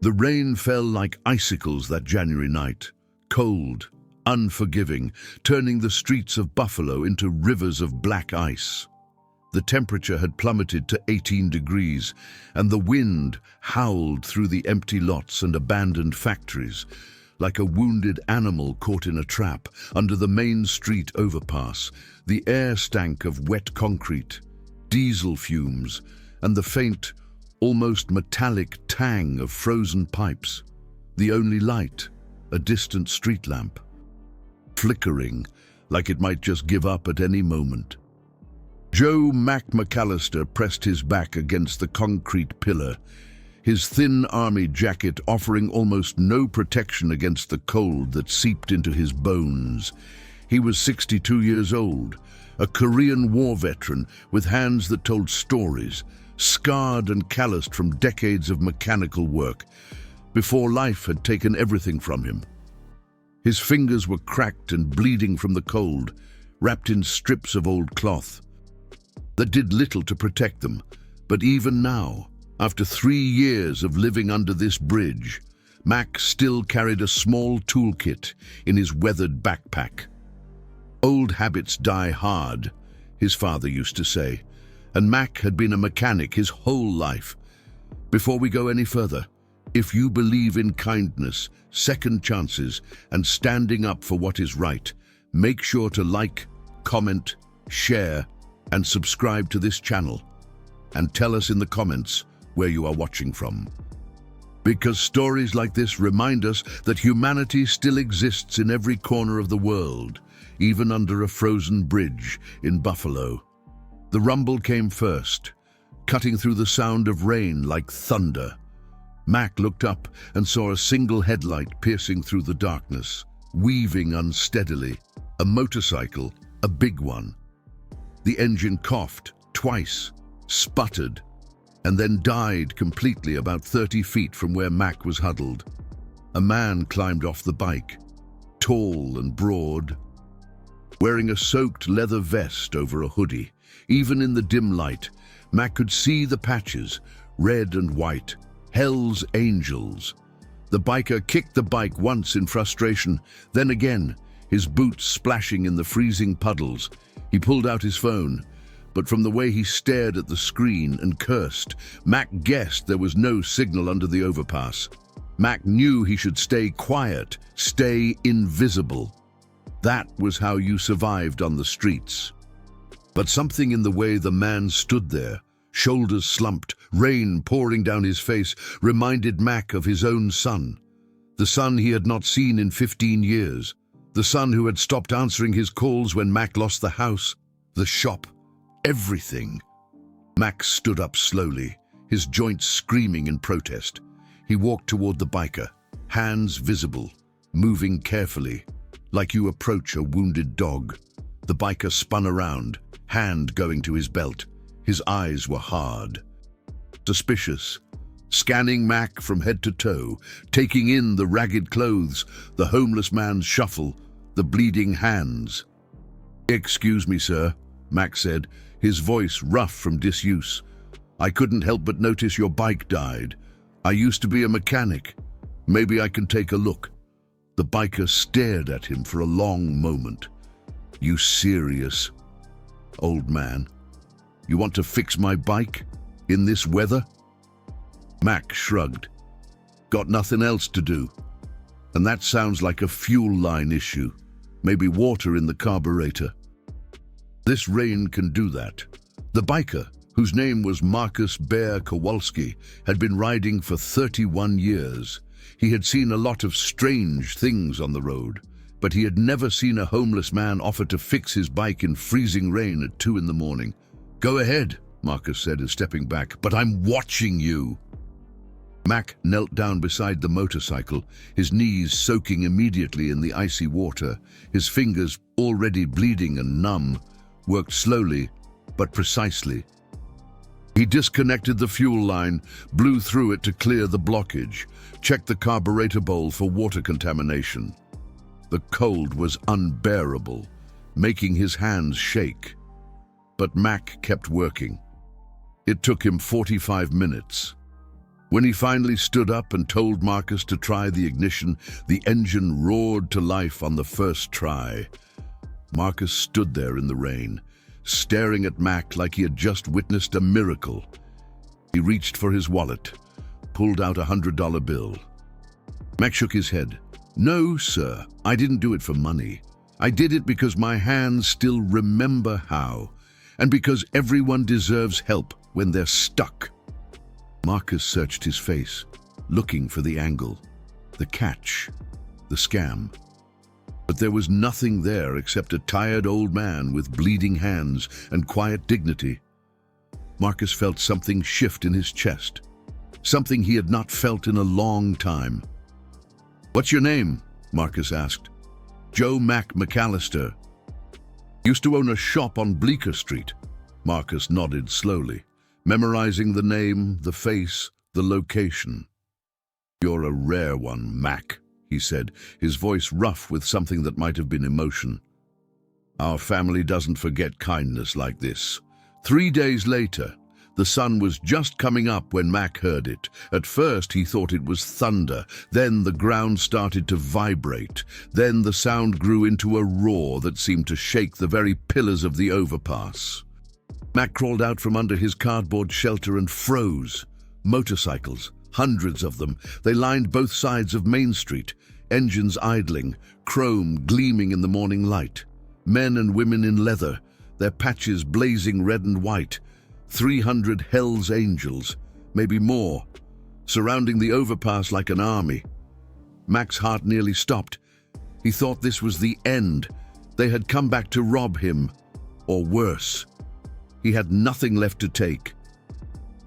The rain fell like icicles that January night, cold, unforgiving, turning the streets of Buffalo into rivers of black ice. The temperature had plummeted to 18 degrees, and the wind howled through the empty lots and abandoned factories, like a wounded animal caught in a trap. Under the Main Street overpass, the air stank of wet concrete, diesel fumes, and the faint, almost metallic tang of frozen pipes. The only light, a distant street lamp, flickering like it might just give up at any moment. Joe Mac McAllister pressed his back against the concrete pillar, his thin army jacket offering almost no protection against the cold that seeped into his bones. He was 62 years old, a Korean War veteran with hands that told stories, scarred and calloused from decades of mechanical work, before life had taken everything from him. His fingers were cracked and bleeding from the cold, wrapped in strips of old cloth that did little to protect them. But even now, after 3 years of living under this bridge, Mac still carried a small toolkit in his weathered backpack. Old habits die hard, his father used to say, and Mac had been a mechanic his whole life. Before we go any further, if you believe in kindness, second chances, and standing up for what is right, make sure to like, comment, share, and subscribe to this channel. And tell us in the comments where you are watching from. Because stories like this remind us that humanity still exists in every corner of the world, even under a frozen bridge in Buffalo. The rumble came first, cutting through the sound of rain like thunder. Mac looked up and saw a single headlight piercing through the darkness, weaving unsteadily. A motorcycle, a big one. The engine coughed twice, sputtered, and then died completely about 30 feet from where Mac was huddled. A man climbed off the bike, tall and broad, wearing a soaked leather vest over a hoodie. Even in the dim light, Mac could see the patches, red and white, Hell's Angels. The biker kicked the bike once in frustration, then again, his boots splashing in the freezing puddles. He pulled out his phone, but from the way he stared at the screen and cursed, Mac guessed there was no signal under the overpass. Mac knew he should stay quiet, stay invisible. That was how you survived on the streets. But something in the way the man stood there, shoulders slumped, rain pouring down his face, reminded Mac of his own son. The son he had not seen in 15 years. The son who had stopped answering his calls when Mac lost the house, the shop, everything. Mac stood up slowly, his joints screaming in protest. He walked toward the biker, hands visible, moving carefully, like you approach a wounded dog. The biker spun around, hand going to his belt. His eyes were hard, suspicious, scanning Mac from head to toe, taking in the ragged clothes, the homeless man's shuffle, the bleeding hands. "Excuse me, sir," Mac said, his voice rough from disuse. "I couldn't help but notice your bike died. I used to be a mechanic. Maybe I can take a look." The biker stared at him for a long moment. "You serious, old man? You want to fix my bike in this weather?" Mac shrugged. "Got nothing else to do. And that sounds like a fuel line issue. Maybe water in the carburetor." "This rain can do that." The biker, whose name was Marcus Bear Kowalski, had been riding for 31 years. He had seen a lot of strange things on the road, but he had never seen a homeless man offer to fix his bike in freezing rain at 2 in the morning. "Go ahead," Marcus said, stepping back, "but I'm watching you." Mac knelt down beside the motorcycle, his knees soaking immediately in the icy water. His fingers, already bleeding and numb, worked slowly but precisely. He disconnected the fuel line, blew through it to clear the blockage, checked the carburetor bowl for water contamination. The cold was unbearable, making his hands shake. But Mac kept working. It took him 45 minutes. When he finally stood up and told Marcus to try the ignition, the engine roared to life on the first try. Marcus stood there in the rain, staring at Mac like he had just witnessed a miracle. He reached for his wallet, pulled out a $100 bill. Mac shook his head. "No, sir, I didn't do it for money. I did it because my hands still remember how, and because everyone deserves help when they're stuck." Marcus searched his face, looking for the angle, the catch, the scam. But there was nothing there except a tired old man with bleeding hands and quiet dignity. Marcus felt something shift in his chest, something he had not felt in a long time. "What's your name?" Marcus asked. "Joe Mac McAllister. Used to own a shop on Bleecker Street." Marcus nodded slowly, memorizing the name, the face, the location. "You're a rare one, Mac," he said, his voice rough with something that might have been emotion. "Our family doesn't forget kindness like this." 3 days later, the sun was just coming up when Mac heard it. At first he thought it was thunder, then the ground started to vibrate, then the sound grew into a roar that seemed to shake the very pillars of the overpass. Mac crawled out from under his cardboard shelter and froze. Motorcycles, hundreds of them. They lined both sides of Main Street, engines idling, chrome gleaming in the morning light. Men and women in leather, their patches blazing red and white. 300 Hell's Angels, maybe more, surrounding the overpass like an army. Mac's heart nearly stopped. He thought this was the end. They had come back to rob him, or worse. He had nothing left to take.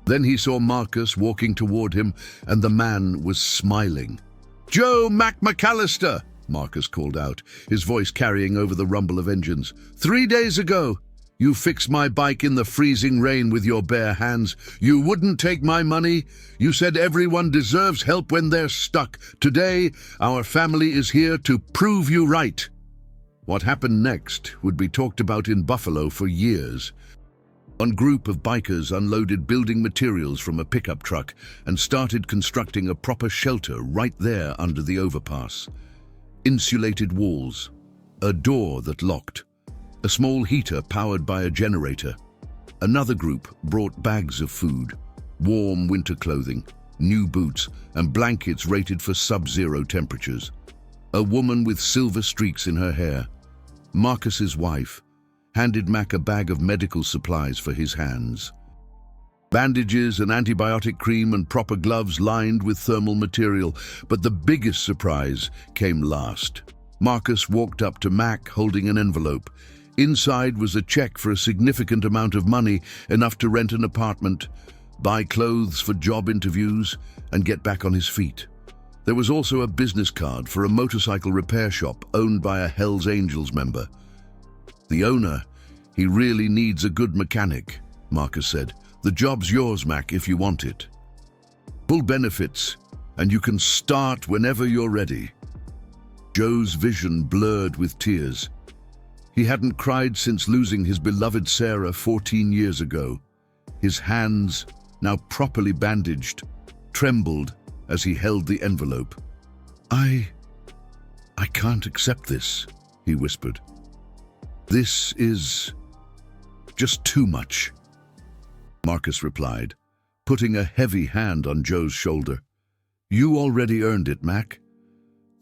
Then he saw Marcus walking toward him, and the man was smiling. "Joe Mac McAllister," Marcus called out, his voice carrying over the rumble of engines. "3 days ago, you fixed my bike in the freezing rain with your bare hands. You wouldn't take my money. You said everyone deserves help when they're stuck. Today, our family is here to prove you right." What happened next would be talked about in Buffalo for years. One group of bikers unloaded building materials from a pickup truck and started constructing a proper shelter right there under the overpass. Insulated walls, a door that locked, a small heater powered by a generator. Another group brought bags of food, warm winter clothing, new boots, and blankets rated for sub-zero temperatures. A woman with silver streaks in her hair, Marcus's wife, handed Mac a bag of medical supplies for his hands. Bandages and antibiotic cream and proper gloves lined with thermal material, but the biggest surprise came last. Marcus walked up to Mac holding an envelope. Inside was a check for a significant amount of money, enough to rent an apartment, buy clothes for job interviews, and get back on his feet. There was also a business card for a motorcycle repair shop owned by a Hell's Angels member. "The owner, he really needs a good mechanic," Marcus said. "The job's yours, Mac, if you want it. Full benefits, and you can start whenever you're ready." Joe's vision blurred with tears. He hadn't cried since losing his beloved Sarah 14 years ago. His hands, now properly bandaged, trembled as he held the envelope. I can't accept this," he whispered. "This is just too much." Marcus replied, putting a heavy hand on Joe's shoulder. "You already earned it, Mac.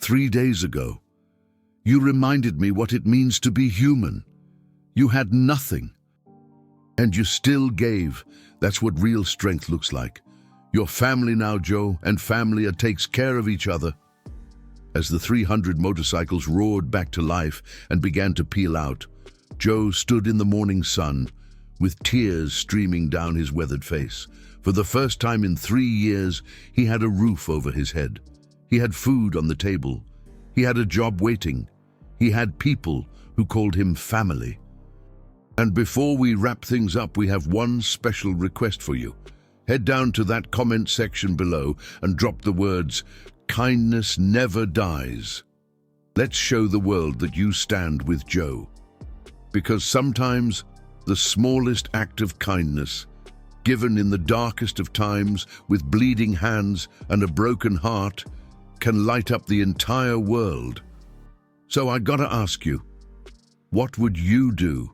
3 days ago, you reminded me what it means to be human. You had nothing, and you still gave. That's what real strength looks like. You're family now, Joe, and family takes care of each other." As the 300 motorcycles roared back to life and began to peel out, Joe stood in the morning sun, with tears streaming down his weathered face. For the first time in 3 years, he had a roof over his head. He had food on the table. He had a job waiting. He had people who called him family. And before we wrap things up, we have one special request for you. Head down to that comment section below and drop the words, "Kindness never dies." Let's show the world that you stand with Joe. Because sometimes the smallest act of kindness given in the darkest of times with bleeding hands and a broken heart, can light up the entire world. So I gotta ask you, what would you do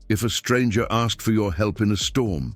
if a stranger asked for your help in a storm?